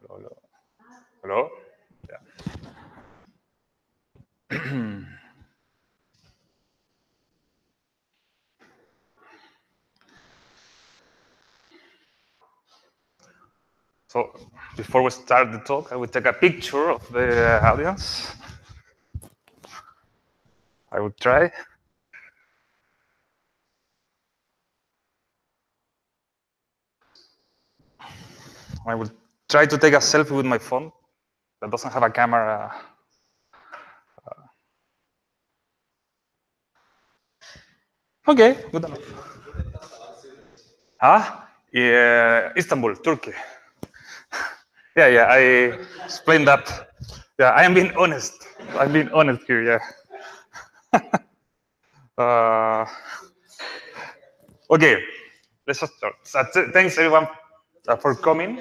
Hello? Hello? Yeah. So before we start the talk, I will take a picture of the audience. I will try. I will try to take a selfie with my phone that doesn't have a camera. Okay, good enough. Yeah, Istanbul, Turkey. Yeah, I explained that. Yeah, I am being honest. I'm being honest here, yeah. Okay, let's just start. So, thanks everyone for coming.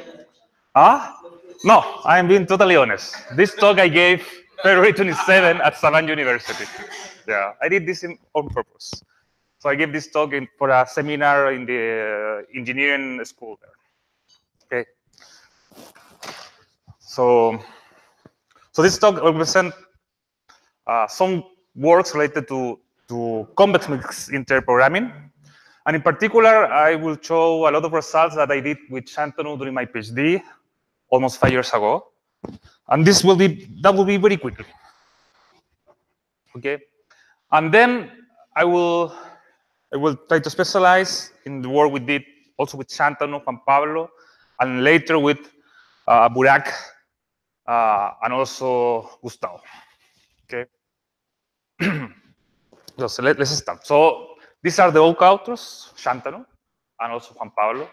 No, I'm being totally honest. This talk I gave February 27 at Savannah University. Yeah, I did this on purpose. So I gave this talk for a seminar in the engineering school there. Okay. So this talk will present some works related to convex mix interprogramming. And in particular, I will show a lot of results that I did with Shantanu during my PhD almost 5 years ago. And that will be very quickly. Okay. And then I will try to specialize in the work we did also with Shantanu, Juan Pablo, and later with Burak and also Gustavo. Okay. So let's start. So these are the old co-authors, Shantanu and also Juan Pablo,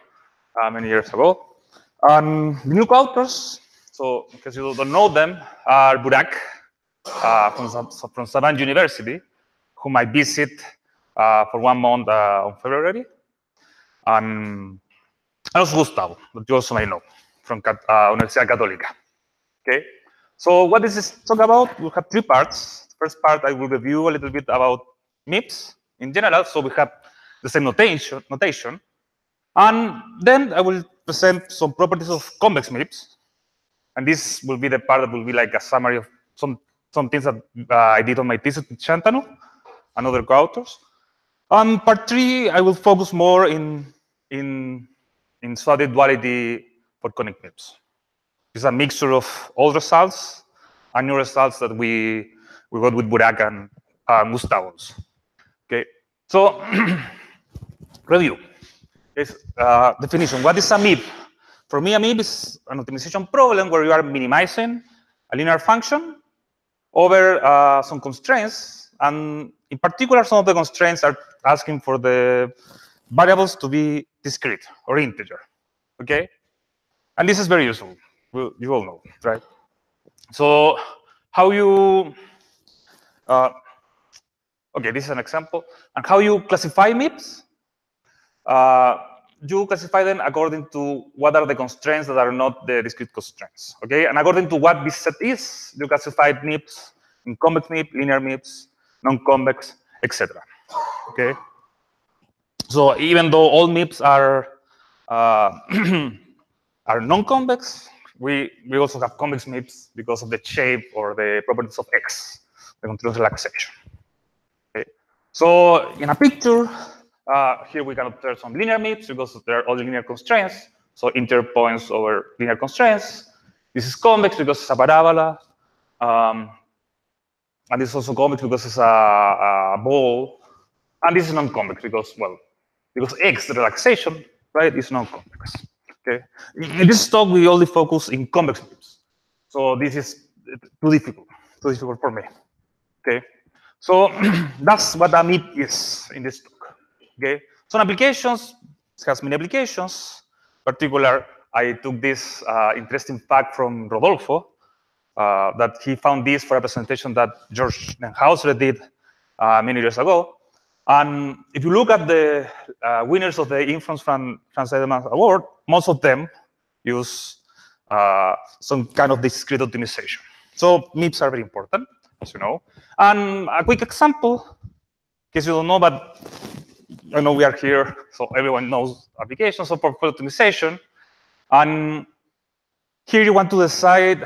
many years ago. And the new co-authors, so because you don't know them, are Burak from Savannah University, whom I visit for 1 month on February, and also Gustavo, that you also may know, from Universidad Católica. Okay, so what is this talk about? We have 3 parts. The first part, I will review a little bit about MIPS in general, so we have the same notation. And then I will present some properties of convex MIPS. And this will be the part that will be like a summary of some things that I did on my thesis with Shantanu and other co-authors. On part 3, I will focus more in study duality for conic MIPS. It's a mixture of old results and new results that we got with Burak and Gustavo's. Okay, so review. Definition. What is a MIP? For me, a MIP is an optimization problem where you are minimizing a linear function over some constraints, and in particular, some of the constraints are asking for the variables to be discrete or integer. Okay, and this is very useful. You all know, right? So how you okay, this is an example, and how you classify MIPS. You classify them according to what are the constraints that are not the discrete constraints. Okay, and according to what this set is, you classify MIPS in convex MIP, linear MIPS, non-convex, etc. Okay, so even though all MIPS are are non-convex, we also have convex MIPS because of the shape or the properties of X, the continuous relaxation. Okay, so in a picture. Here we can observe some linear MIPS because there are all linear constraints. So inter points over linear constraints. This is convex because it's a parabola. And this is also convex because it's a ball. And this is non-convex because, well, because X, the relaxation, right, is non-convex. Okay. In this talk, we only focus in convex MIPS. So this is too difficult for me. Okay. So that's what a MIP is in this talk. Okay, some applications, it has many applications. In particular, I took this interesting fact from Rodolfo, that he found this for a presentation that George Hauser did many years ago. And if you look at the winners of the Inference Franz Edelman Award, most of them use some kind of discrete optimization. So MIPS are very important, as you know. And a quick example, in case you don't know, but I know we are here, so everyone knows applications of portfolio optimization. And Here you want to decide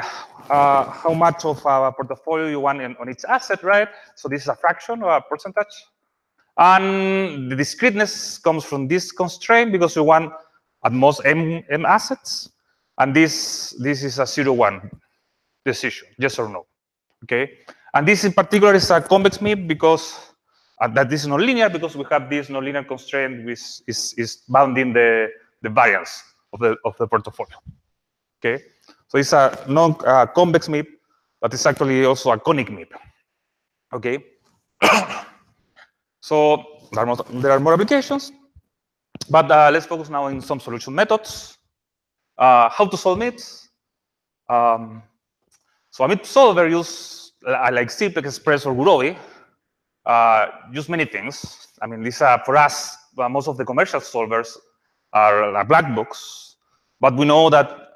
how much of a portfolio you want on each asset, right? So this is a fraction or a percentage. And the discreteness comes from this constraint because you want at most m assets. And this is a 0-1 decision, yes or no, okay? And this in particular is a convex MIP because that this is nonlinear because we have this nonlinear constraint which is bounding the variance of the portfolio, okay? So it's a non-convex MIP, but it's actually also a conic MIP, okay? So there are more applications, but let's focus now on some solution methods. How to solve MIPs. So a MIP solver use like Simplex Express or Gurobi, use many things. I mean, these are, for us, most of the commercial solvers are black box, but we know that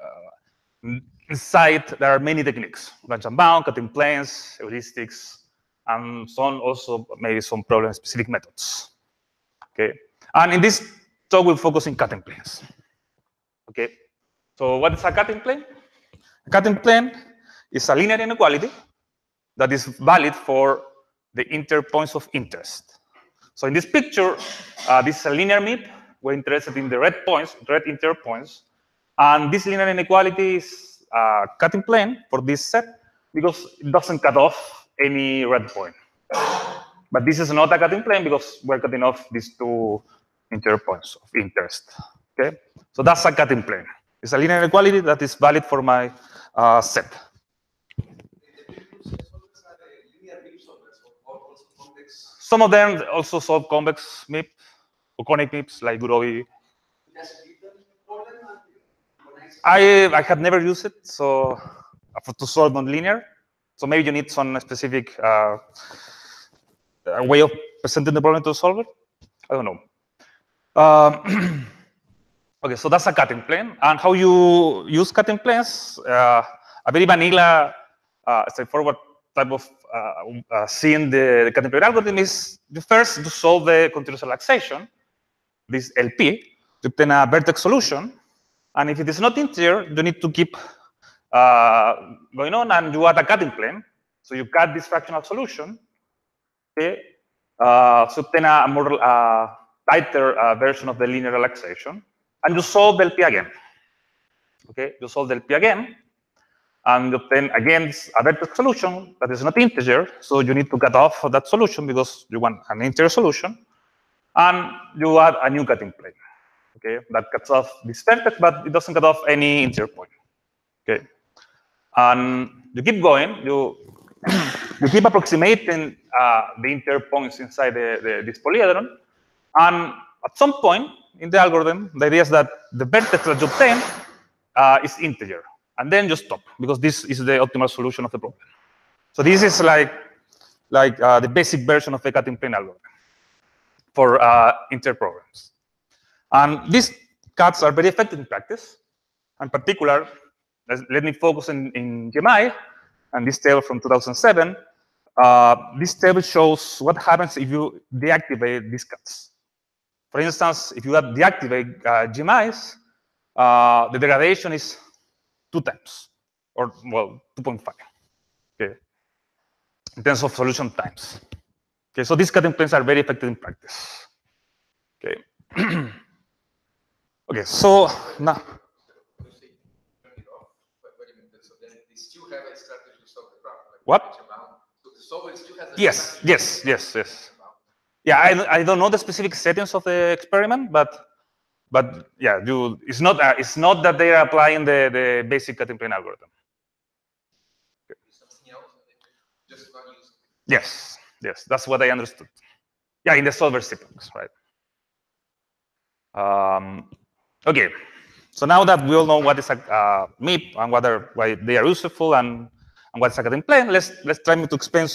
inside there are many techniques, branch and bound, cutting planes, heuristics, and some also maybe some problem-specific methods. Okay, and in this talk we'll focus on cutting planes. Okay, so what is a cutting plane? A cutting plane is a linear inequality that is valid for the interpoints of interest. So in this picture, this is a linear MIP. We're interested in the red points, red interpoints, and this linear inequality is a cutting plane for this set because it doesn't cut off any red point. But this is not a cutting plane because we're cutting off these two interpoints of interest. Okay, so that's a cutting plane. It's a linear inequality that is valid for my set. Some of them also solve convex MIP or conic MIPs like Gurobi. I have never used it, so to solve nonlinear. So maybe you need some specific way of presenting the problem to the solver. I don't know. Okay, so that's a cutting plane. And how you use cutting planes, a very vanilla, straightforward type of seeing the cutting plane algorithm is first to solve the continuous relaxation, this LP, to obtain a vertex solution. And if it is not integer, you need to keep going on and you add a cutting plane. So you cut this fractional solution, okay, to obtain a more tighter version of the linear relaxation. And you solve the LP again. Okay, you solve the LP again, and you obtain again a vertex solution that is not integer. So you need to cut off that solution because you want an integer solution, and you add a new cutting plane. Okay, that cuts off this vertex, but it doesn't cut off any integer point. Okay, and you keep going. You keep approximating the integer points inside this polyhedron, and at some point in the algorithm, the idea is that the vertex that you obtain is integer, and then you stop because this is the optimal solution of the problem. So this is like the basic version of a cutting plane algorithm for integer programs. And these cuts are very effective in practice. In particular, let me focus in GMI and this table from 2007. This table shows what happens if you deactivate these cuts. For instance, if you deactivate GMIs, the degradation is 2 times, or well, 2.5. Okay, in terms of solution times. Okay, so these cutting planes are very effective in practice. Okay. Okay, so now. What? Yes. Yeah, I don't know the specific settings of the experiment, but yeah, it's not that they are applying the basic cutting plane algorithm. Okay. Yes, that's what I understood. Yeah, in the solver sequence, right? Okay, so now that we all know what is a MIP and why they are useful and what's a cutting plane, let's try to explain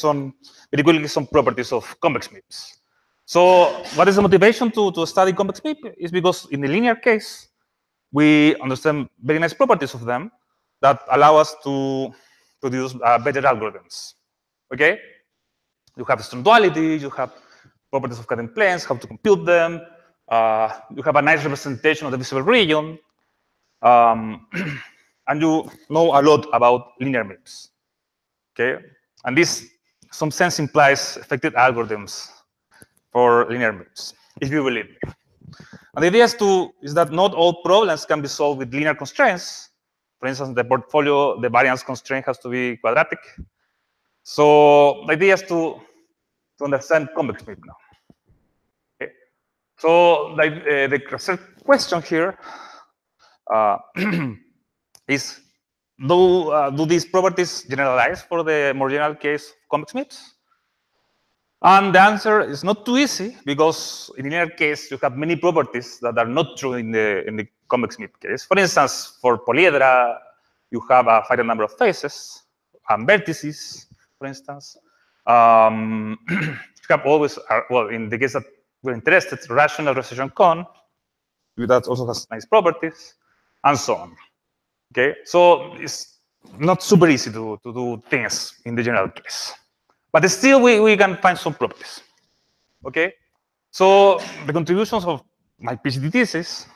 very quickly some properties of convex MIPs. So what is the motivation to study convex MIP is because in the linear case, we understand very nice properties of them that allow us to produce better algorithms. Okay? You have strong duality, you have properties of cutting planes, how to compute them. You have a nice representation of the visible region. And and you know a lot about linear maps. Okay, and this, in some sense, implies effective algorithms for linear maps, if you believe me. And the idea is that not all problems can be solved with linear constraints. For instance, the portfolio, the variance constraint has to be quadratic. So the idea is to understand convex map now. Okay. So the research question here is, do these properties generalize for the more general case of convex maps? And the answer is not too easy, because in linear case, you have many properties that are not true in the convex map case. For instance, for polyhedra, you have a finite number of faces and vertices, for instance. You have always, well, in the case that we're interested, rational recession cone, that also has nice properties, and so on. Okay, so it's not super easy to do things in the general case. But still, we can find some properties. Okay, so the contributions of my PhD thesis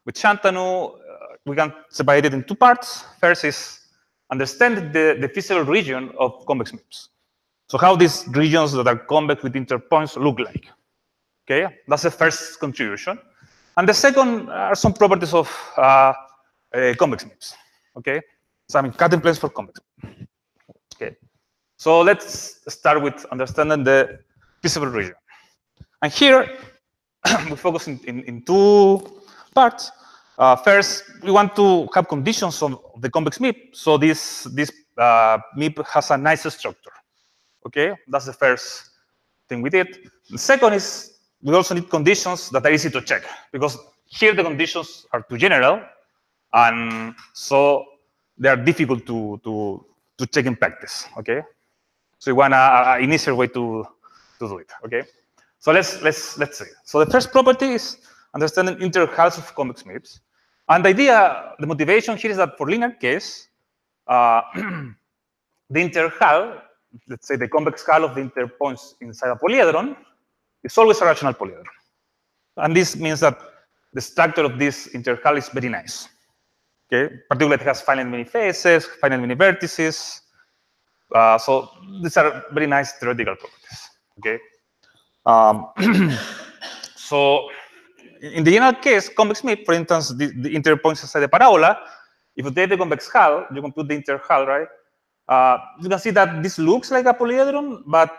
with Shantanu, we can separate it in two parts. First is understand the physical region of convex maps. So how these regions that are convex with interpoints look like. Okay, that's the first contribution. And the second are some properties of convex maps. Okay, so I mean cutting planes for convex. Okay. So let's start with understanding the visible region. And here, we focus in two parts. First, we want to have conditions of the convex map. So this map has a nice structure. Okay, that's the first thing we did. The second is we also need conditions that are easy to check, because here the conditions are too general, and so they are difficult to check in practice. Okay. So we want an easier way to do it. Okay. So let's see. So the first property is understanding interhals of convex maps, and the idea, the motivation here is that for linear case, the interhal, let's say the convex hull of the interpoints inside a polyhedron, is always a rational polyhedron, and this means that the structure of this interhal is very nice. Okay, particularly it has finite many faces, finite many vertices. So these are very nice theoretical properties. Okay. So in the general case, convex map, for instance, the interpoints inside the parabola, if you take the convex hull, you compute the interhull, right? You can see that this looks like a polyhedron, but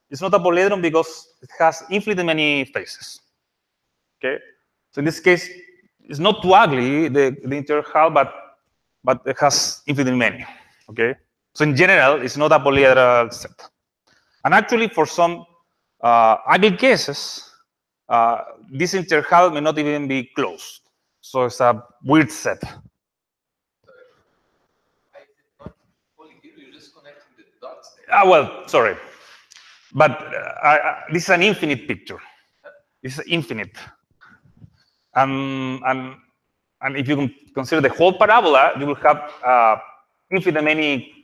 it's not a polyhedron because it has infinitely many faces. Okay. So in this case, it's not too ugly, the interhull, but it has infinitely many. Okay. So in general, it's not a polyhedral set. And actually, for some ugly cases, this interhull may not even be closed. So it's a weird set. You're just connecting the dots. Well, sorry. But this is an infinite picture. It's infinite. And if you consider the whole parabola, you will have infinite many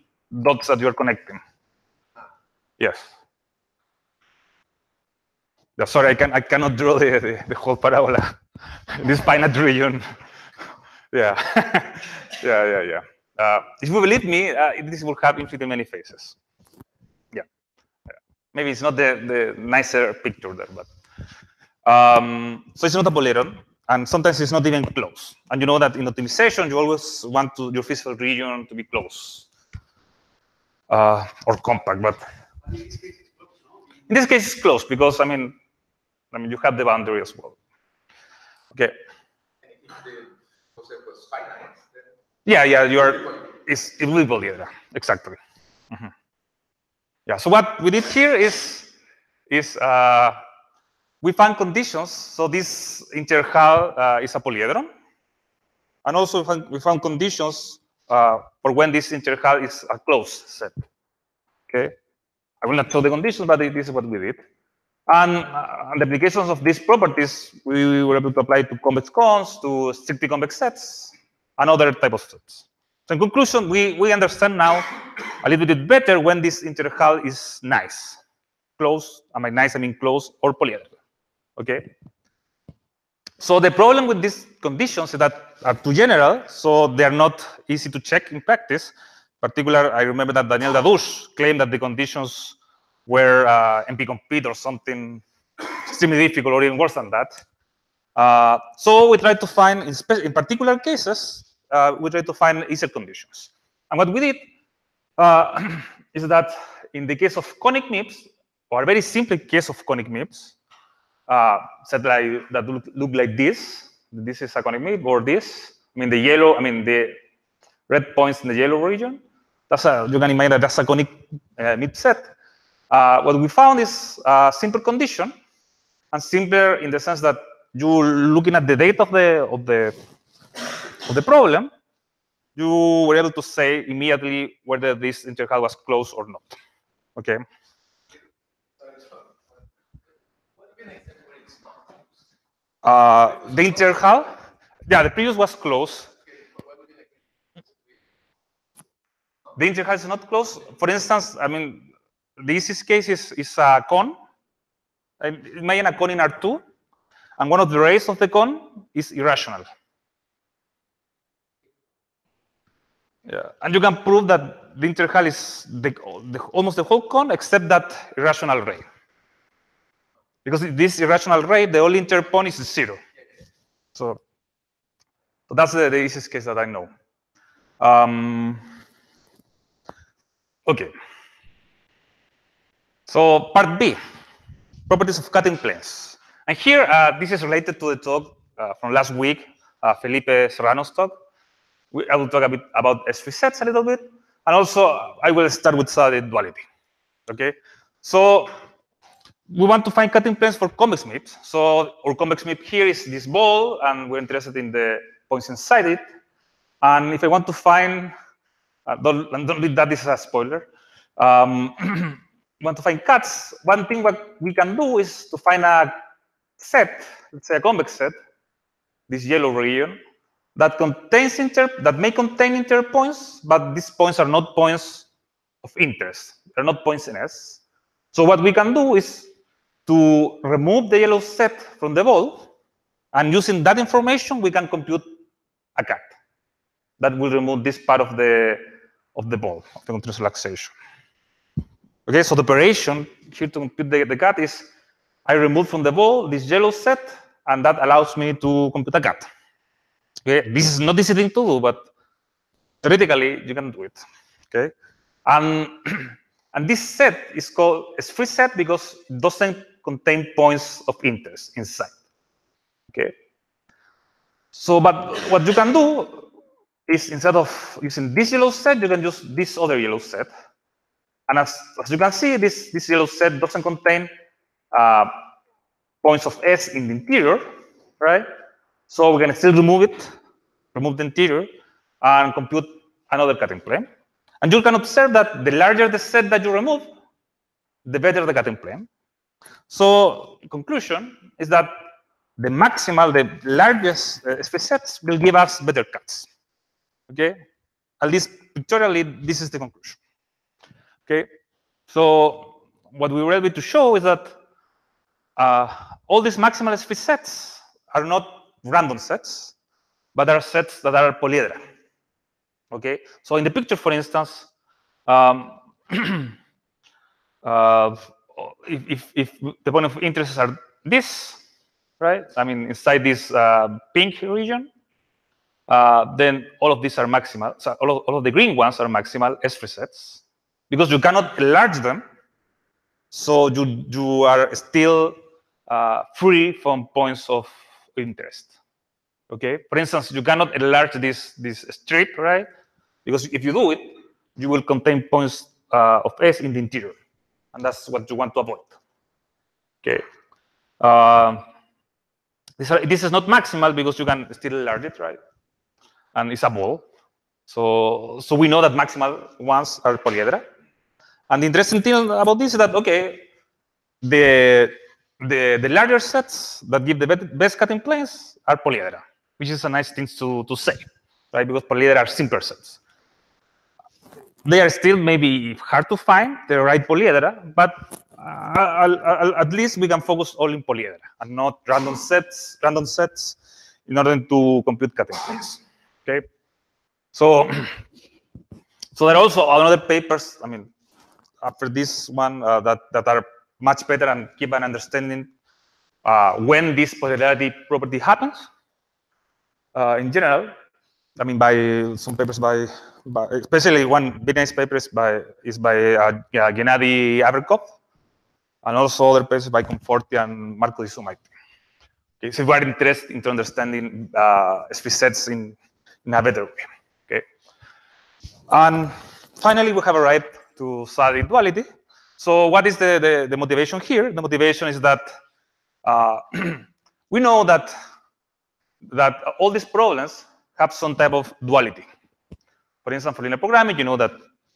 dots that you are connecting. Yes. Yeah, sorry, I cannot draw the whole parabola. This finite region. Yeah. Yeah. If you believe me, this will have infinitely many faces. Yeah. Maybe it's not the nicer picture there, but so it's not a polyhedron, and sometimes it's not even close. And you know that in optimization, you always want your physical region to be close or compact, but in this case, it's close because I mean, you have the boundary as well. Okay. And if the concept was finite, then Yeah, it will be polyhedra, exactly. Mm-hmm. Yeah. So what we did here is we found conditions. So this interhull is a polyhedron, and also we found conditions for when this interhull is a closed set. Okay. I will not show the conditions, but this is what we did. And the applications of these properties, we were able to apply to convex cones, to strictly convex sets, and other type of sets. So in conclusion, we understand now a little bit better when this interhull is nice. Close, I mean nice, I mean close, or polyhedral. Okay? So the problem with these conditions is that are too general, so they are not easy to check in practice. In particular, I remember that Daniel Dadouche claimed that the conditions were NP-compete or something extremely difficult, or even worse than that. So we try to find, in particular cases, we try to find easier conditions. And what we did is that in the case of conic MIPS, or a very simple case of conic MIPS, that look like this. This is a conic MIP, or this. I mean, the red points in the yellow region. You can imagine that that's a conic MIP set. What we found is a simple condition, and simpler in the sense that you're looking at the data of the problem, you were able to say immediately whether this interval was closed or not. Okay. The interval, yeah, the previous was closed. The interval is not closed. For instance, I mean, the easiest case is a cone. Imagine a cone in R2, and one of the rays of the cone is irrational. Yeah, and you can prove that the interval is almost the whole cone except that irrational ray. Because this irrational ray, the only interpoint is 0. So that's the easiest case that I know. Okay. So part B, properties of cutting planes. And here, this is related to the talk from last week, Felipe Serrano's talk. I will talk a bit about S3 sets a little bit, and also I will start with solid duality. Okay, so we want to find cutting planes for convex MIPS. So our convex MIP here is this ball, and we're interested in the points inside it. And if I want to find, don't read that, this is a spoiler. Want to find cuts, one thing what we can do is to find a set, let's say a convex set, this yellow region, that may contain interpoints, but these points are not points of interest. They're not points in S. So what we can do is to remove the yellow set from the ball, and using that information, we can compute a cut that will remove this part of the ball, of the continuous relaxation. Okay, so the operation here to compute the cut is I remove from the ball this yellow set, and that allows me to compute a cut. Okay, this is not easy thing to do, but theoretically you can do it. Okay, and this set is called a free set because it doesn't contain points of interest inside. Okay, so but what you can do is instead of using this yellow set, you can use this other yellow set. And as you can see, this yellow set doesn't contain points of S in the interior, right? So we can still remove the interior, and compute another cutting plane. And you can observe that the larger the set that you remove, the better the cutting plane. So in conclusion is that the largest space sets will give us better cuts. Okay? At least pictorially, this is the conclusion. Okay? So what we were able to show is that all these maximal space sets are not random sets, but are sets that are polyhedra. Okay, so in the picture, for instance, if the point of interest are this, right? I mean, inside this pink region, then all of these are maximal. So all of the green ones are maximal S3 sets because you cannot enlarge them. So you are still free from points of interest. Okay, for instance, you cannot enlarge this strip, right? Because if you do it, you will contain points of S in the interior, and that's what you want to avoid. Okay, this is not maximal because you can still enlarge it, right? And it's a ball, so we know that maximal ones are polyhedra. And the interesting thing about this is that the larger sets that give the best cutting planes are polyhedra, which is a nice thing to say, right? Because polyhedra are simpler sets. They are still maybe hard to find the right polyhedra, but at least we can focus all in polyedra and not random sets in order to compute cutting place. Okay, so there are also other papers. I mean, after this one that are much better and give an understanding when this polyederity property happens. In general, I mean, by some papers by especially one very nice paper is by Gennady Averkov, and also other papers by Conforti and Marco Di Sumaiti. Okay, so we are interested in understanding SP sets in a better way. Okay, and finally we have arrived to study duality. So what is the motivation here? The motivation is that we know that all these problems have some type of duality. For instance, for linear programming, you know that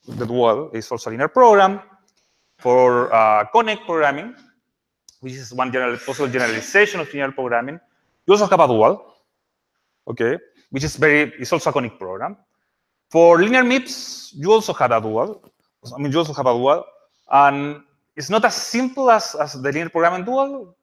the dual is also a linear program. For conic programming, which is one possible generalization of linear programming, you also have a dual, okay, which is also a conic program. For linear MIPS, you also have a dual. I mean, you also have a dual, and it's not as simple as the linear programming dual,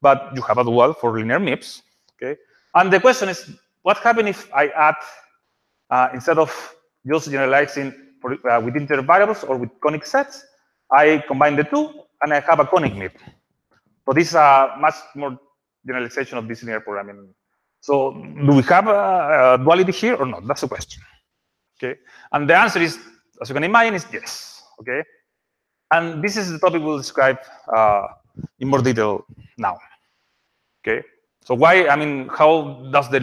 but you have a dual for linear MIPS, okay. And the question is, what happens if I add, instead of just generalizing with integer variables or with conic sets, I combine the two and I have a conic MIP. So this is a much more generalization of this linear programming. So do we have a duality here or not? That's the question. Okay, and the answer is, as you can imagine, is yes. Okay, and this is the topic we'll describe in more detail now. Okay, so why? I mean, how does the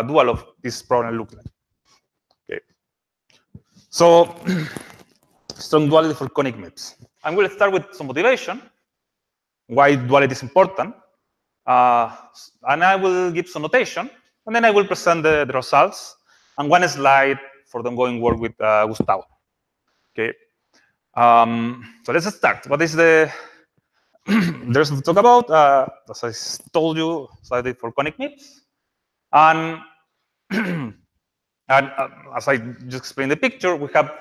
dual of this problem look like? Okay, so strong duality for conic MIPS. I'm going to start with some motivation, why duality is important, and I will give some notation, and then I will present the results and one slide for the ongoing work with Gustavo. Okay, so let's start. What is there's to talk about? As I told you, slightly for conic MIPS, and as I just explained the picture, we have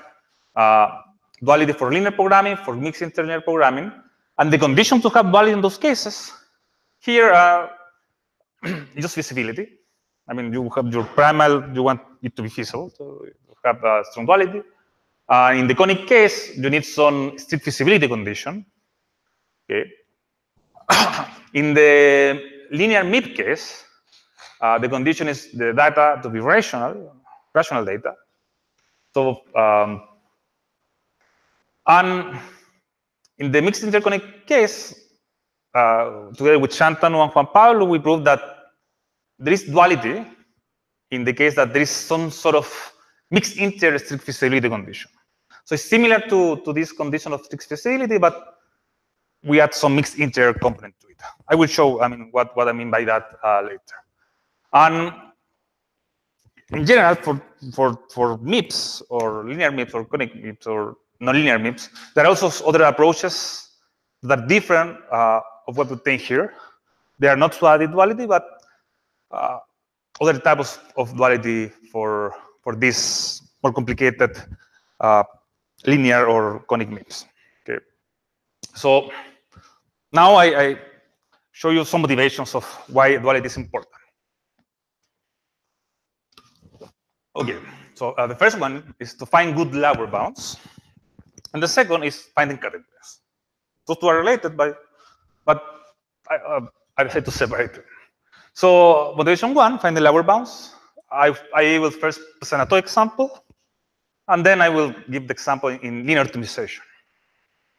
duality for linear programming, for mixed interlinear programming, and the condition to have duality in those cases here just feasibility. I mean, you have your primal, you want it to be feasible, so you have a strong duality. In the conic case, you need some strict feasibility condition. Okay. In the linear MIP case, the condition is the data to be rational data. So, and in the mixed interconnect case, together with Shantanu and Juan Pablo, we proved that there is duality in the case that there is some sort of mixed integer strict feasibility condition. So it's similar to this condition of strict feasibility, but we add some mixed integer component to it. I will show, I mean, what I mean by that later. And in general, for MIPS or linear MIPS or conic MIPS or nonlinear MIPS, there are also other approaches that are different of what we think here. They are not duality, but other types of duality for this more complicated linear or conic MIPS. Okay. So now I show you some motivations of why duality is important. Okay, so the first one is to find good lower bounds, and the second is finding cutting place. Those two are related, but I decided to separate them. So motivation one, find the lower bounds. I will first present a TOE example, and then I will give the example in linear optimization.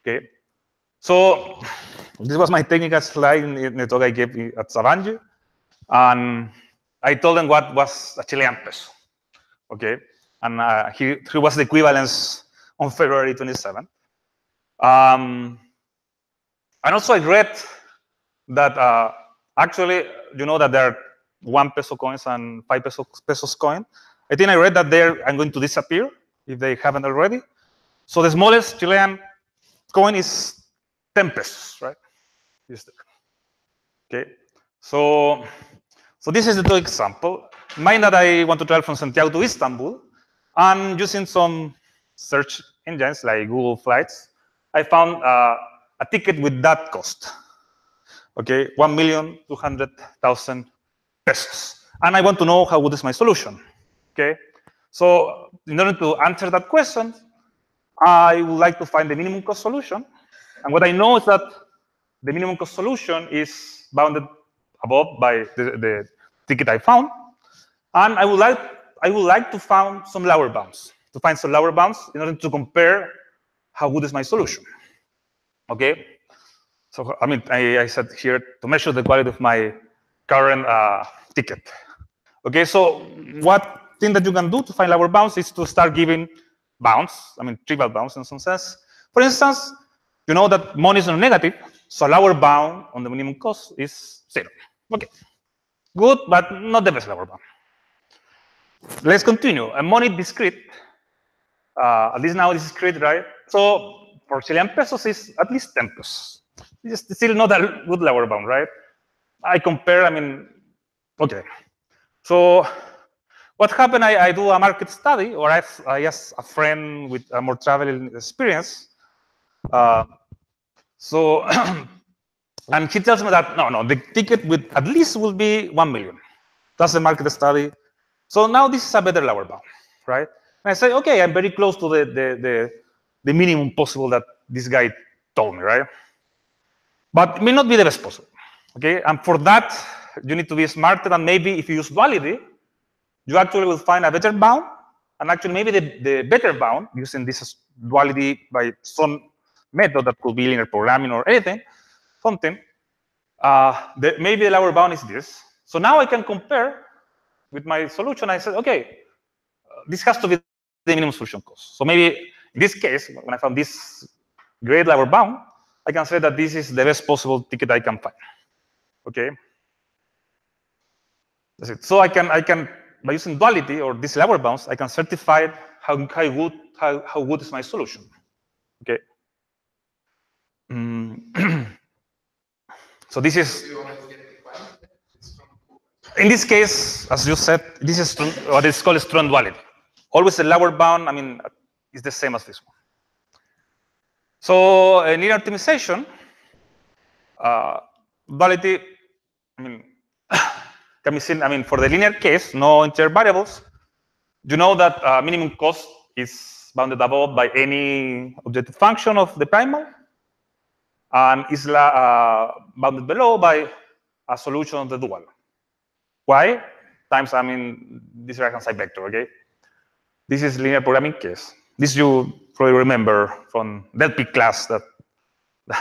Okay, so this was my technical slide in the talk I gave at Savange, and I told them what was a Chilean peso. Okay, and here was the equivalence on February 27th. And also I read that actually, you know that there are 1 peso coins and 5 pesos coin. I think I read that they're going to disappear if they haven't already. So the smallest Chilean coin is 10 pesos, right? Okay, so this is the TOE example. Mind that I want to travel from Santiago to Istanbul, and using some search engines like Google Flights, I found a ticket with that cost. Okay, 1,200,000 pesos. And I want to know how good is my solution. Okay, so in order to answer that question, I would like to find the minimum cost solution. And what I know is that the minimum cost solution is bounded above by the ticket I found. And I would like to find some lower bounds, in order to compare how good is my solution. Okay? So, I mean, I said here to measure the quality of my current ticket. Okay, so what thing that you can do to find lower bounds is to start giving bounds, I mean, trivial bounds in some sense. For instance, you know that money is not negative, so a lower bound on the minimum cost is 0. Okay, good, but not the best lower bound. Let's continue. A money discrete, at least now this is discrete, right? So for Chilean pesos is at least 10 pesos. It's still not a good lower bound, right? I compare, I mean, okay. So what happened, I do a market study, or I ask a friend with a more traveling experience. So, and he tells me that, no, the ticket with at least will be 1 million. That's the market study. So now this is a better lower bound, right? And I say, okay, I'm very close to the minimum possible that this guy told me, right? But it may not be the best possible, okay? And for that, you need to be smarter, and maybe if you use duality, you actually will find a better bound, and actually maybe the better bound using this duality by some method that could be linear programming or anything, something, maybe the lower bound is this. So now I can compare with my solution. I said, okay, this has to be the minimum solution cost. So maybe in this case, when I found this great lower bound, I can say that this is the best possible ticket I can find. Okay, that's it. So I can by using duality or these lower bounds, I can certify how good is my solution. Okay. So this is, in this case, as you said, this is what is called strong duality. Always a lower bound, I mean, is the same as this one. So in linear optimization, duality, I mean, can be seen, I mean, for the linear case, no integer variables, you know that minimum cost is bounded above by any objective function of the primal, and is bounded below by a solution of the dual. Y times, I mean, this right-hand side vector, okay? This is linear programming case. This you probably remember from the LP class that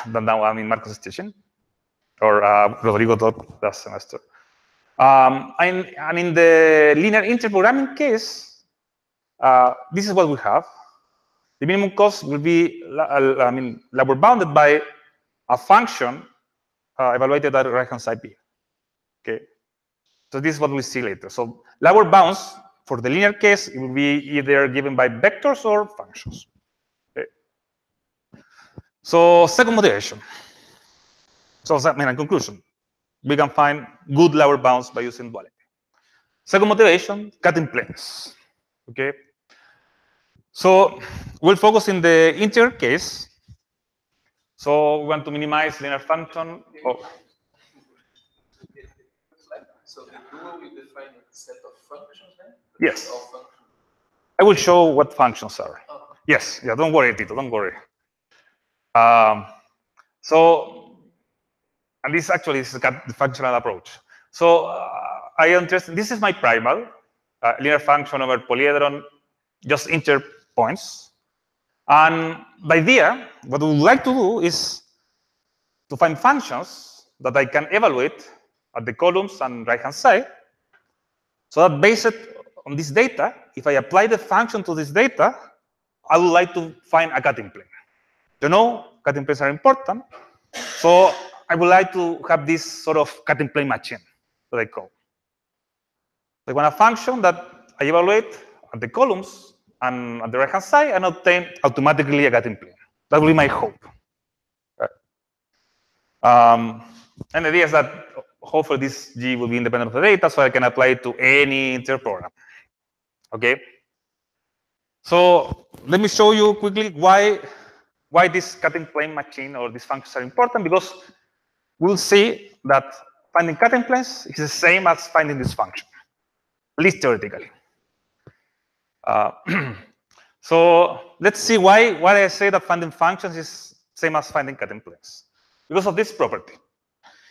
now I'm in Martes' teaching, or Rodrigo taught last semester. And in the linear interprogramming case, this is what we have. The minimum cost will be, I mean, lower bounded by a function evaluated at right-hand side B. Okay, so this is what we see later. So lower bounds for the linear case, it will be either given by vectors or functions. Okay. So second motivation. So I mean, in conclusion, we can find good lower bounds by using duality. Second motivation, cutting planes. Okay. So we'll focus in the integer case. So we want to minimize linear function. So the dual will define a set of functions, then? Yes. I will show what functions are. Oh. Yes. Yeah. Don't worry, Tito. Don't worry. So, and this actually is the functional approach. So I am interested. This is my primal linear function over polyhedron, just integer points. And the idea, what we would like to do is to find functions that I can evaluate at the columns and right-hand side, so that based on this data, if I apply the function to this data, I would like to find a cutting plane. You know, cutting planes are important, so I would like to have this sort of cutting plane machine that I call. I want a function that I evaluate at the columns and at the right-hand side and obtain automatically a cutting plane. That will be my hope. Right? And the idea is that hopefully this G will be independent of the data, so I can apply it to any integer program. Okay? So let me show you quickly why why this cutting plane machine or these functions are important, because we'll see that finding cutting planes is the same as finding this function, at least theoretically. So let's see why I say that finding functions is same as finding cutting planes. Because of this property.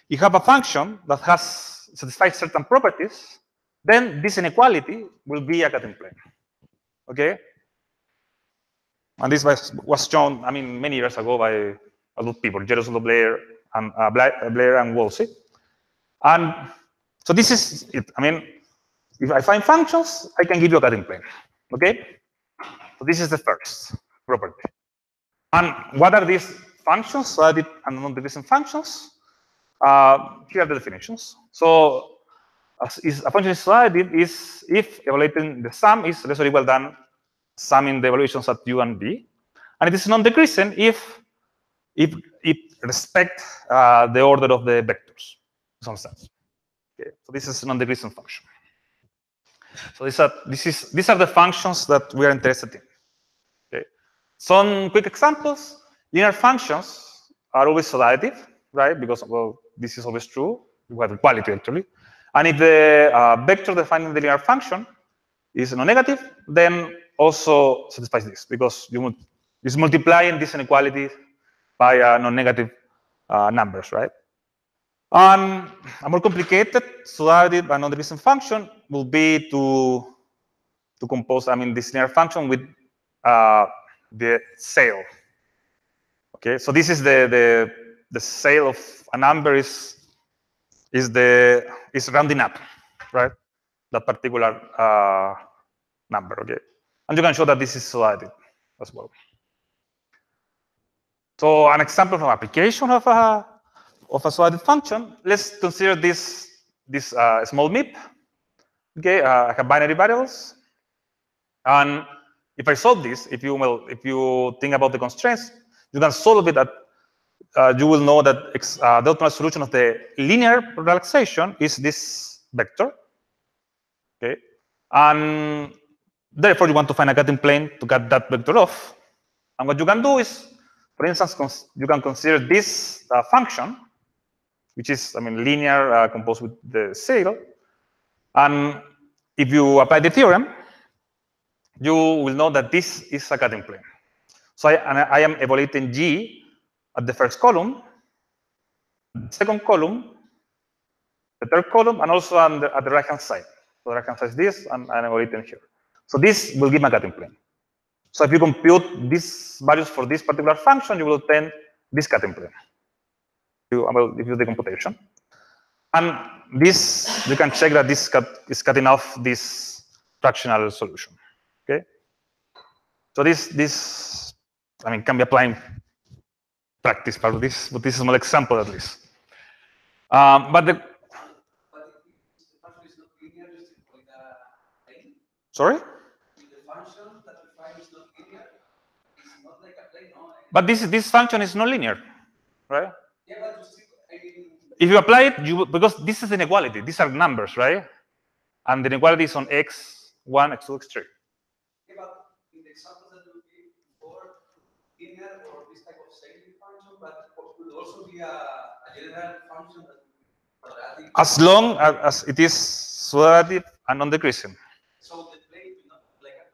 You have a function that has satisfies certain properties, then this inequality will be a cutting plane. Okay? And this was shown, I mean, many years ago by a lot of people, Jerusalem Blair and Wolsey. And so this is it. I mean, if I find functions, I can give you a cutting plane. Okay? So this is the first property. And what are these functions? Solid and non-decreasing functions. Here are the definitions. So a function is solid is if evaluating the sum is less or equal than summing the evaluations at u and b. And it is non-decreasing if it respects the order of the vectors in some sense. Okay, so this is a non-decreasing function. So these are the functions that we are interested in. Okay. Some quick examples. Linear functions are always additive, right? Because, well, this is always true. We have equality, actually. And if the vector defining the linear function is non-negative, then also satisfies this, because it's multiplying this inequality by non-negative numbers, right? And a more complicated additive and non-decreasing function will be to compose, I mean, this linear function with the sale. Okay, so this is the sale of a number is rounding up, right? That particular number. Okay, and you can show that this is additive as well. So an example of application of a additive function. Let's consider this small MIP. Okay, I have binary variables, and if I solve this, if you think about the constraints, you can solve it. You will know that the optimal solution of the linear relaxation is this vector. Okay, and therefore you want to find a cutting plane to cut that vector off. And what you can do is, for instance, you can consider this function, which is, I mean, linear composed with the sale. And if you apply the theorem, you will know that this is a cutting plane. So I am evaluating G at the first column, the second column, the third column, and also at the right-hand side. So the right-hand side is this, and I'm evaluating here. So this will give me a cutting plane. So if you compute these values for this particular function, you will obtain this cutting plane. I will give you the computation. And this, you can check that this is cutting off this fractional solution. Okay? So this I mean, can be applied in practice, but this is a small example at least. But the function is not linear, just like a plane. Sorry? The function that we find is not linear. It's not like a plane, no? But this function is not linear, right? Yeah, but you still, I mean, if you apply it, because this is inequality. These are numbers, right? And the inequality is on x1, x2, x3. Yeah, but in the examples that will be for linear or this type of scaling function, but it could also be a general function that will be quadratic. As long as it is additive and non-decreasing. So the plane is not like a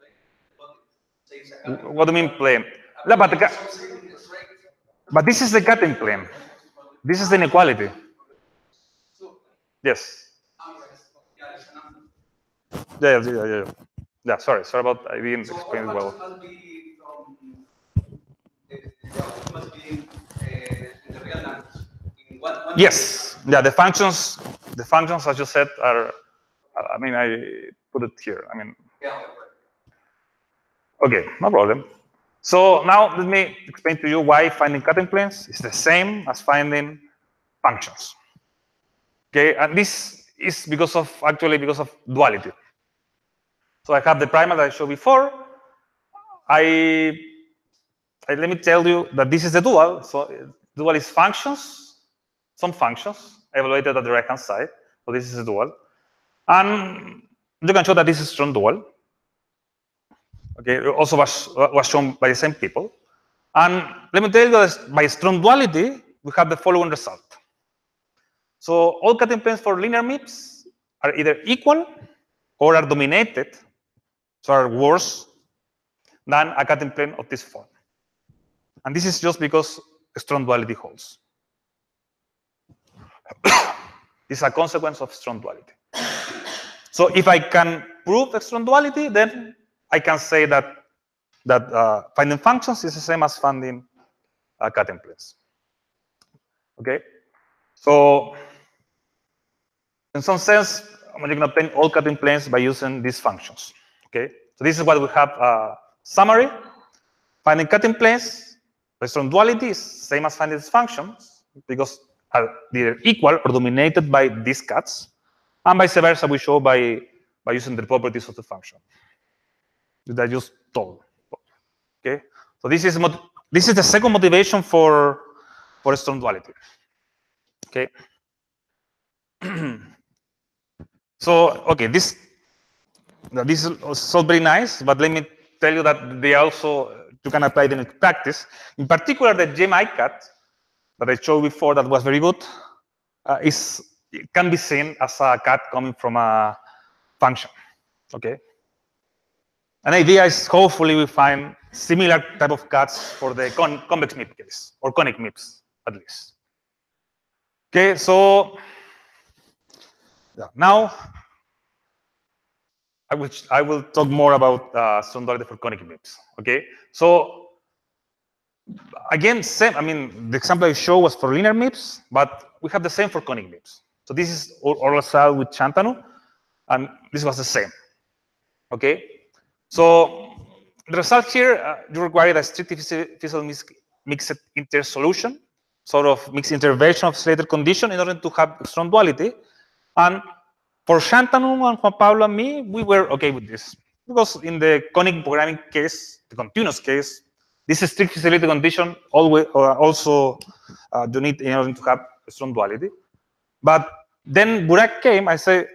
plane. What do you mean plane? No, but this is the cutting plane. This is the inequality. Yes. Yeah. Sorry about I didn't explain it well. Yes. Yeah. The functions as you said are. I mean, I put it here. I mean. Okay, no problem. So now let me explain to you why finding cutting planes is the same as finding functions. Okay, and this is because of duality. So I have the primal that I showed before. Let me tell you that this is the dual. So dual is functions, some functions evaluated at the right-hand side. So this is a dual. And you can show that this is strong dual. Okay, it also was shown by the same people. And let me tell you that by strong duality, we have the following result. So all cutting planes for linear MIPS are either equal or are dominated, so are worse than a cutting plane of this form. And this is just because strong duality holds. This is a consequence of strong duality. So if I can prove strong duality, then I can say that finding functions is the same as finding cutting planes. Okay? So in some sense, you can obtain all cutting planes by using these functions. Okay? So this is what we have summary. Finding cutting planes by strong duality is same as finding these functions because are either equal or dominated by these cuts, and vice versa we show by using the properties of the function that I just told. Okay, so this is the second motivation for strong duality. Okay, so okay, this is all very nice, but let me tell you that they also you can apply them in practice. In particular, the GMI cut that I showed before that was very good it can be seen as a cut coming from a function. Okay. An idea is hopefully we find similar type of cuts for the convex MIP case or conic MIPS at least. Okay, so yeah, now I will talk more about strong duality for conic MIPS. Okay, so again, same. I mean, the example I showed was for linear MIPS, but we have the same for conic MIPS. So this is oral result with Shantanu, and this was the same. Okay, so the result here, you require a strictly feasible mixed inter solution, sort of mixed intervention of Slater condition in order to have strong duality. And for Shantanu and Juan Pablo and me, we were okay with this because in the conic programming case, the continuous case, this strict feasibility condition always also you need in order to have strong duality. But then Burak came, I said,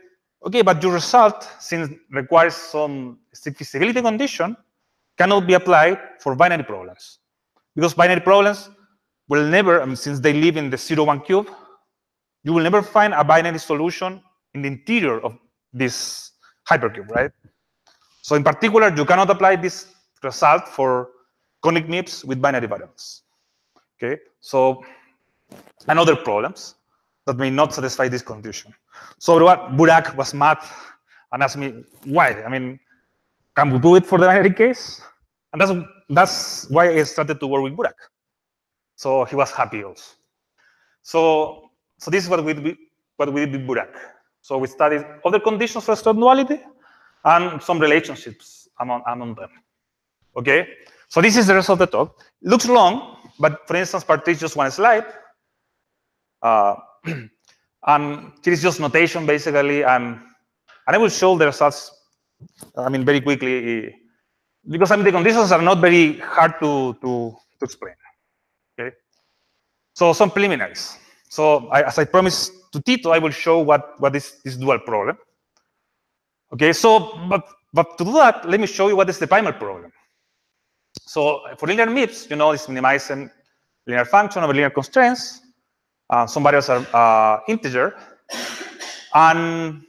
okay, but your result, since requires some strict feasibility condition, cannot be applied for binary problems. Because binary problems will never, I mean, since they live in the 0-1 cube, you will never find a binary solution in the interior of this hypercube, right? So in particular, you cannot apply this result for conic MIPS with binary variables. Okay, so and other problems that may not satisfy this condition. So Burak was mad and asked me, why? I mean, can we do it for the binary case? And that's why I started to work with Burak. So he was happy also. So this is what we did with Burak. So we studied other conditions for strong duality and some relationships among them. Okay, so this is the rest of the talk. It looks long, but for instance, part is just one slide. And here is just notation basically, and I will show the results, I mean, very quickly, because I mean, the conditions are not very hard to explain. Okay, so some preliminaries. So as I promised to Tito, I will show what is this dual problem. Okay, so but to do that, let me show you what is the primal problem. So for linear MIPS, you know, it's minimizing linear function over linear constraints. Some variables are integer, and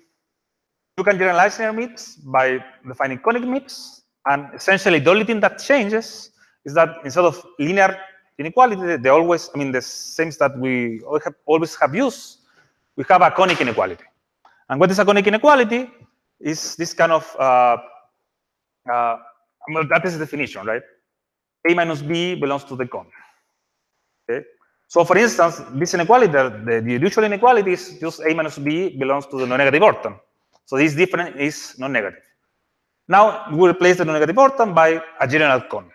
you can generalize linear MIPS by defining conic MIPS. And essentially, the only thing that changes is that instead of linear inequality, they always, I mean, the same that we always have used, we have a conic inequality. And what is a conic inequality? Is this kind of well, that is the definition, right? A minus B belongs to the cone. Okay. So for instance, this inequality, the usual inequality is just A minus B belongs to the non-negative orthon. So this difference is non-negative. Now we replace the non-negative orthon by a general cone.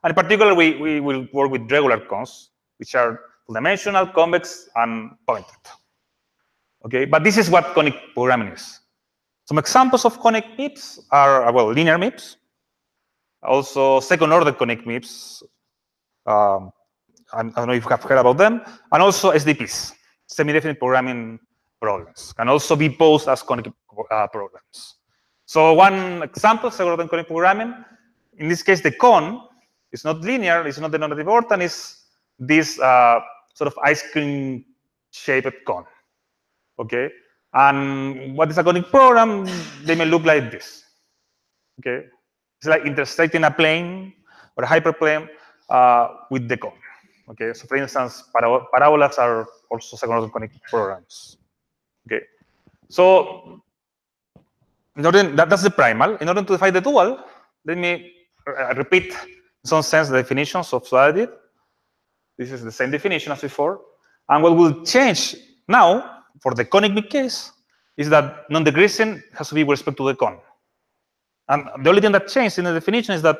And in particular, we will work with regular cones, which are two-dimensional, convex, and pointed. Okay, but this is what conic programming is. Some examples of conic MIPS are, well, linear MIPS, also second-order conic MIPS. I don't know if you have heard about them, and also SDPs, semi-definite programming problems, can also be posed as conic programs. So one example, second-order conic programming, in this case, the cone It's not linear, it's not the non-negative orthan, it's this sort of ice cream shaped cone. Okay? And what is a conic program? They may look like this. Okay? It's like intersecting a plane or a hyperplane with the cone. Okay? So for instance, parabolas are also second-order conic programs. Okay? So that's the primal. In order to define the dual, let me repeat in some sense the definitions of duality. This is the same definition as before. And what will change now for the conic mid case is that non-decreasing has to be with respect to the cone. And the only thing that changed in the definition is that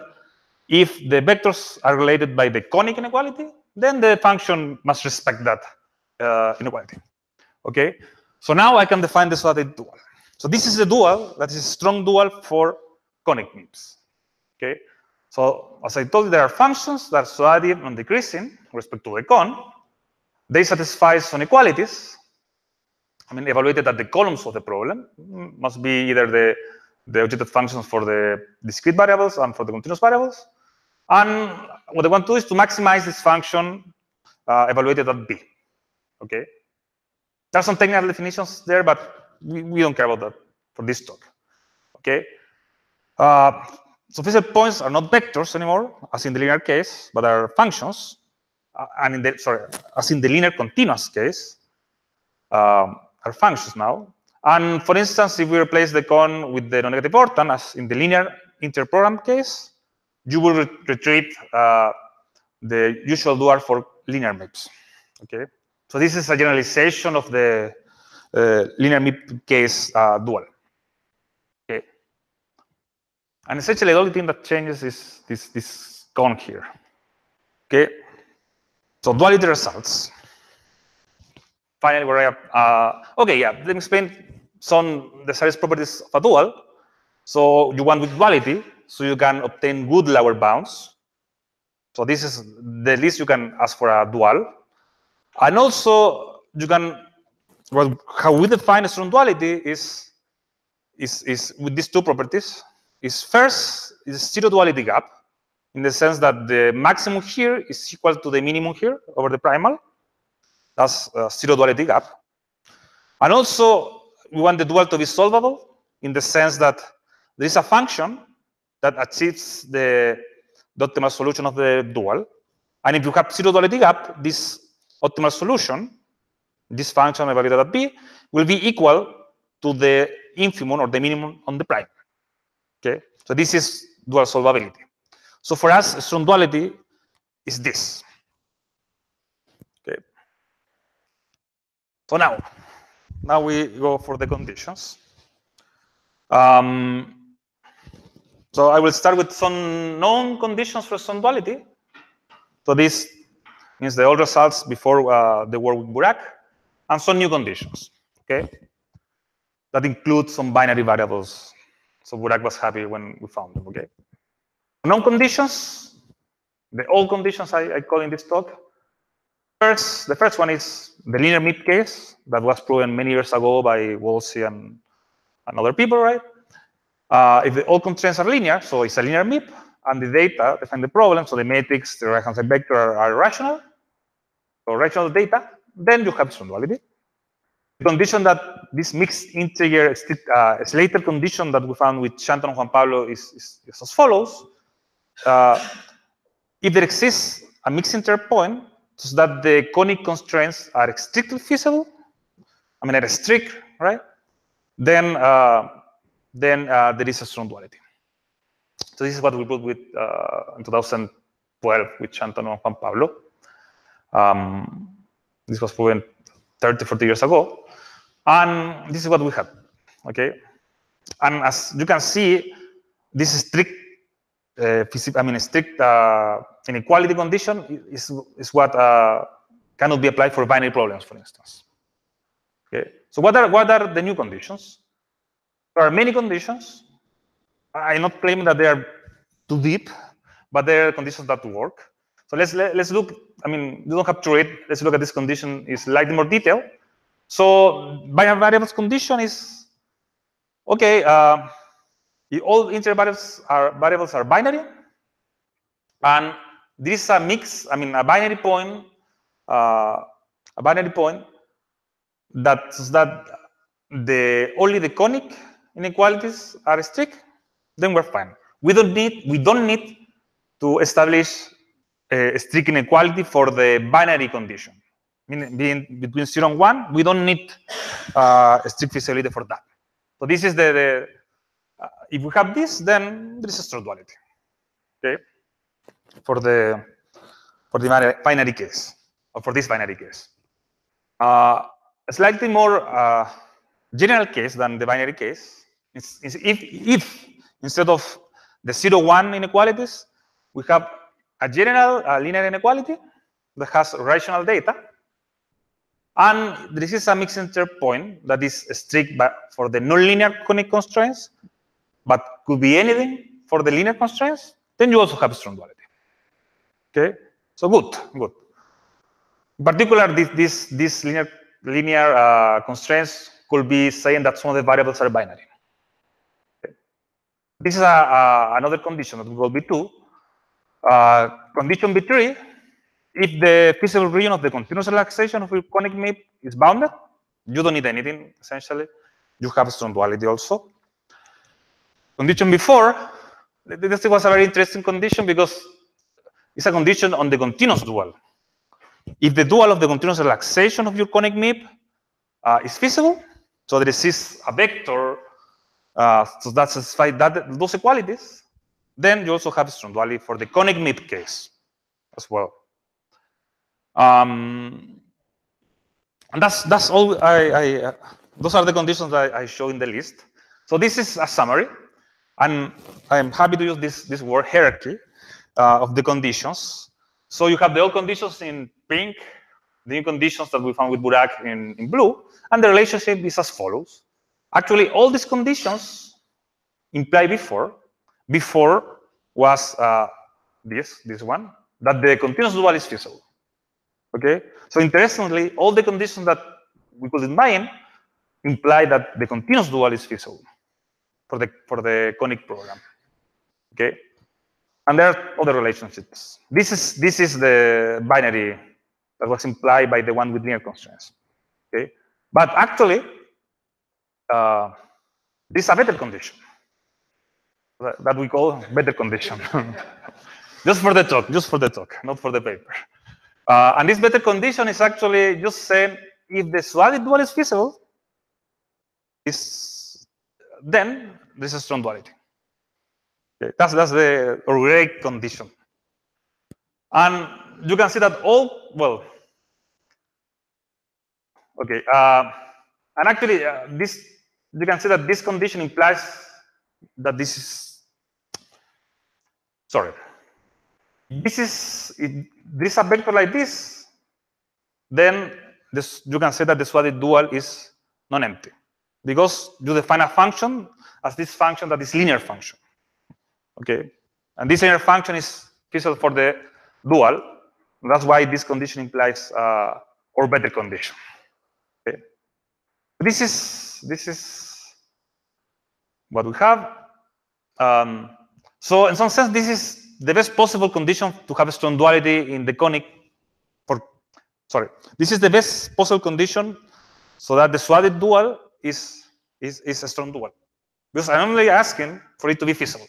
if the vectors are related by the conic inequality, then the function must respect that inequality. Okay? So now I can define the duality dual. So this is a dual that is a strong dual for conic MIPS. Okay? So as I told you, there are functions that are duality non-decreasing with respect to the cone. They satisfy some inequalities. I mean, evaluated at the columns of the problem. Must be either the objective functions for the discrete variables and for the continuous variables. And what I want to do is to maximize this function evaluated at B. Okay? There are some technical definitions there, but we don't care about that for this talk. Okay? So Fisher points are not vectors anymore, as in the linear case, but are functions. And in the as in the linear continuous case, are functions now. And for instance, if we replace the cone with the non-negative orthan, as in the linear interprogram case, you will retrieve the usual dual for linear MIPS. Okay, so this is a generalization of the linear MIP case dual. Okay, and essentially the only thing that changes is this cone here. Okay, so duality results. Finally, where I have, okay, yeah, let me explain some desirous properties of a dual. So you want with duality, so you can obtain good lower bounds. So this is the least you can ask for a dual. And also, you can, well, how we define a strong duality is with these two properties. Is first, is zero duality gap, in the sense that the maximum here is equal to the minimum here over the primal. That's zero duality gap. And also, we want the dual to be solvable in the sense that there is a function that achieves the optimal solution of the dual. And if you have zero duality gap, this optimal solution, this function evaluated at B, will be equal to the infimum or the minimum on the prime. Okay? So this is dual solvability. So for us, strong duality is this. Okay. So now we go for the conditions. So I will start with some known conditions for strong duality. So this means the old results before the work with Burak, and some new conditions. Okay, that include some binary variables. So Burak was happy when we found them. Okay, known conditions, the old conditions I call in this talk. The first one is the linear MIP case that was proven many years ago by Wolsey and other people, right? If all constraints are linear, so it's a linear MIP, and the data define the problem, so the matrix, the right-hand side vector are rational, so rational data, then you have strong duality. The condition that this mixed integer Slater condition that we found with Shanton and Juan Pablo is as follows. If there exists a mixed integer point, so that the conic constraints are strictly feasible, I mean, are strict, right? Then there is a strong duality. So this is what we put with in 2012 with Shanton and Juan Pablo. This was proven 30, 40 years ago. And this is what we have, okay? And as you can see, this strict, strict inequality condition is what cannot be applied for binary problems, for instance. Okay. So what are the new conditions? There are many conditions. I'm not claiming that they are too deep, but there are conditions that work. So let's look. I mean, you don't have to read. Let's look at this condition in slightly more detail. So binary variables condition is okay. If all integer variables are binary, and there is a mix, I mean, a binary point that only the conic inequalities are strict, then we're fine. We don't need to establish a strict inequality for the binary condition. Meaning being between 0 and 1, we don't need a strict feasibility for that. So this is if we have this, then there is a strong duality. Okay, for the binary case, or for this binary case. A slightly more general case than the binary case is if instead of the 0-1 inequalities, we have a general linear inequality that has rational data, and this is a mixed inter point that is strict for the nonlinear conic constraints, but could be anything for the linear constraints, then you also have a strong duality. Okay, so good. In particular, these linear constraints could be saying that some of the variables are binary. Okay. This is another condition that will be 2. Condition B3, if the feasible region of the continuous relaxation of your conic MIP is bounded, you don't need anything, essentially. You have a strong duality also. Condition B4, this was a very interesting condition because it's a condition on the continuous dual. If the dual of the continuous relaxation of your conic MIP is feasible, so there exists a vector so that satisfies those equalities, then you also have a strong duality for the conic MIP case as well. And that's all. Those are the conditions that I show in the list. So this is a summary, and I'm happy to use this word hierarchy of the conditions. So you have the old conditions in pink, the new conditions that we found with Burak in blue, and the relationship is as follows. Actually, all these conditions imply before was this one, that the continuous dual is feasible. Okay, so interestingly, all the conditions that we could imagine imply that the continuous dual is feasible for the conic program. Okay, and there are other relationships. This is the binary that was implied by the one with linear constraints. Okay, but actually, this is a better condition that we call better condition. Just for the talk, not for the paper. And this better condition is actually just saying if the duality dual is feasible, then this is a strong duality. Okay, that's the great condition. And you can see that okay, and actually you can see that this condition implies that this is, sorry, this is a vector like this, then you can say that the duality dual is non-empty because you define a function as this function that is linear function. Okay, and this linear function is feasible for the dual. That's why this condition implies or better condition. Okay, this is what we have. So in some sense, this is the best possible condition to have a strong duality in the conic. This is the best possible condition so that the duality dual is a strong dual. Because I'm only asking for it to be feasible.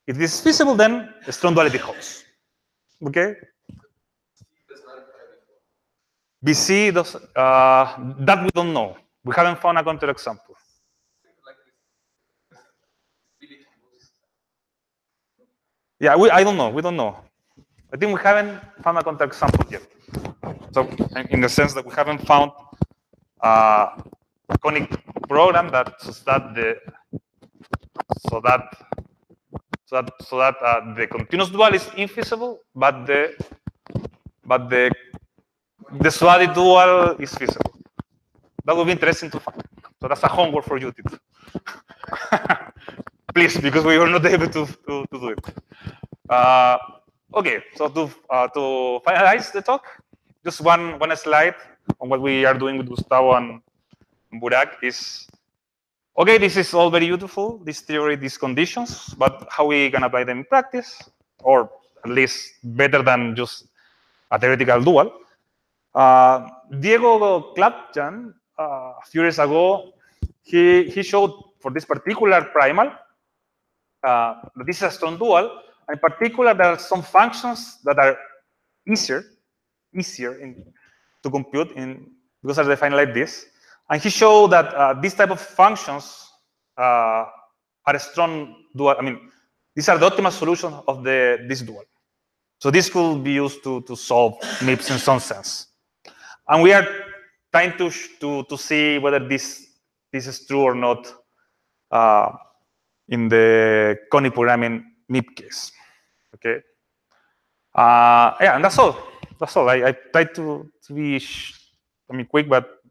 If this is feasible, then the strong duality holds. Okay? BC does that we don't know. We haven't found a counterexample. Yeah, I don't know. We don't know. I think we haven't found a counterexample yet. So, in the sense that we haven't found a conic program that the continuous dual is infeasible, but the duality dual is feasible. That would be interesting to find. So that's a homework for you to do. Please, because we were not able to do it. Okay, so to finalize the talk, just one slide on what we are doing with Gustavo and Burak is, okay, this is all very beautiful, this theory, these conditions, but how we can apply them in practice, or at least better than just a theoretical dual. DIIIO Klapjan, a few years ago, he showed for this particular primal that this is a strong dual. In particular, there are some functions that are easier to compute because they're defined like this. And he showed that this type of functions are a strong dual. I mean, these are the optimal solution of this dual. So this could be used to solve MIPS in some sense. And we are trying to see whether this is true or not in the conic programming MIP case. Okay. Yeah, and that's all. That's all. I tried to be, quick, but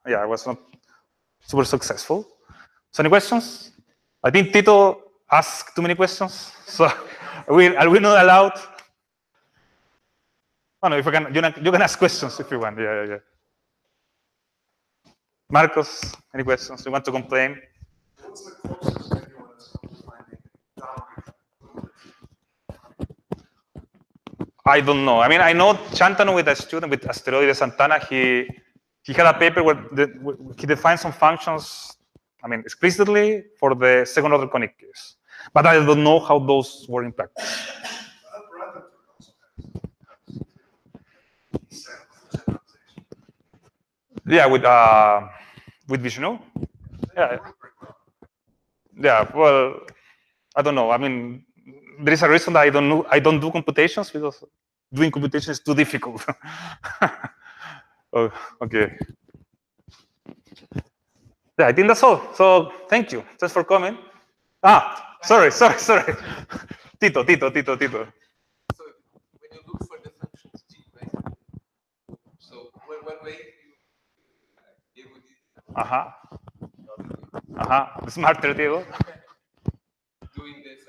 yeah, I was not super successful. So, any questions? I think Tito asked too many questions, so are we not allowed? Oh no, if you can ask questions if you want. Yeah. Marcos, any questions? You want to complain? What's the closest anyone has come to finding downward? I don't know. I mean, I know Chantano with a student with Asteroide Santana. He had a paper where he defined some functions, explicitly for the second order conic case. But I don't know how those were in practice. Yeah, with Vishnu. Yeah. Well, I don't know. I mean, there is a reason that I don't do computations because doing computation is too difficult. Oh, okay. Yeah, I think that's all. So thank you. Thanks for coming. Sorry. Tito. So when you look for the functions G, right? So one way you would The smarter Diego. doing this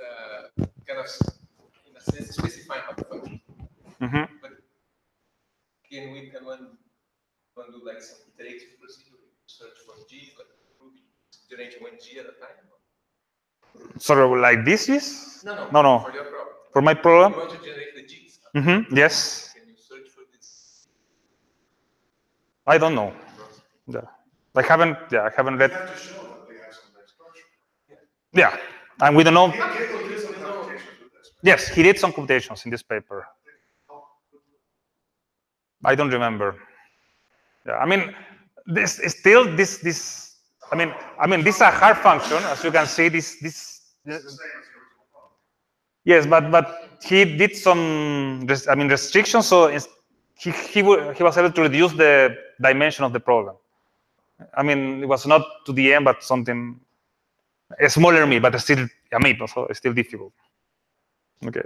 kind of, in a sense, specifying how the function. But again, we can do like some iterative procedure, search for G, like generate one G at a time. Sort of like this is? No. For your problem. For my problem? You want to generate the G's. Yes. Can you search for this? I don't know. Yeah. I haven't read. You have to show that they have some structure. Yeah. And we don't know. He did some computations with this. Yes, he did some computations in this paper. I don't remember. Yeah, I mean, this is still this. I mean, this is a hard function, as you can see. This. Yes, but he did some. Restrictions. So he was able to reduce the dimension of the problem. I mean, it was not to the end, but something a smaller MIP, but still a MIP, so it's still difficult. Okay,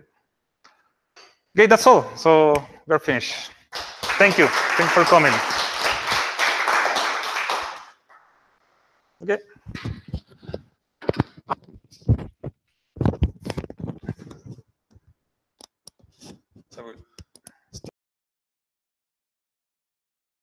that's all. So we're finished. Thank you. Thanks for coming. Okay. So